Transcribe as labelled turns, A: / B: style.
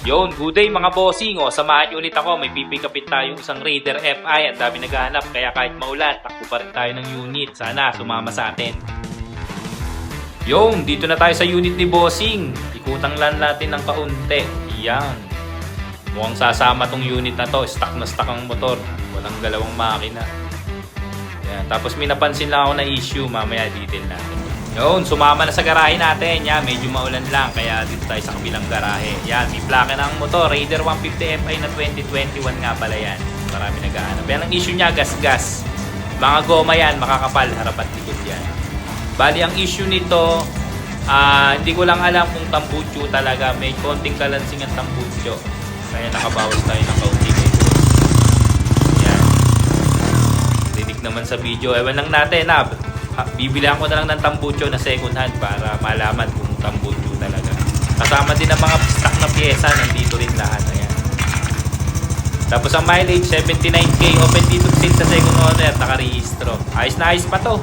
A: Yon, good day mga bossing. O, samahan niyo ulit ako. May pipikapin tayong isang Raider FI. Ang dami naghahanap. Kaya kahit maulan, takbo pa rin tayo ng unit. Sana sumama sa atin. Yon, dito na tayo sa unit ni bossing. Ikutang lang natin ng kaunti. Yan. Mukhang sasama tong unit na to. Stuck na stuck ang motor. Walang galawang makina. Yan. Tapos may napansin lang ako na issue. Mamaya detail natin. Yun, sumama na sa garahe natin. Yan, medyo maulan lang. Kaya dito tayo sa kabilang garahe. Yan, may plaka na ang motor. Raider 150 Fi na 2021 nga pala yan. Marami naghahanap. Yan ang issue niya, gas-gas. Mga goma yan, makakapal. Harap at likod yan. Bali, ang issue nito, hindi ko lang alam kung tambucho talaga. May konting kalansing ang tambucho. Kaya nakabawas tayo ng kaunti. Yan. Dinig naman sa video. Ewan lang natin, bibilihan ko na lang ng tambucho na second hand para malaman kung tambucho talaga. Kasama din ang mga stock na pyesa, nandito rin lahat. Ayan. Tapos ang mileage, 79k, open dito sa second owner, nakarehistro. Ayos na ayos pa to.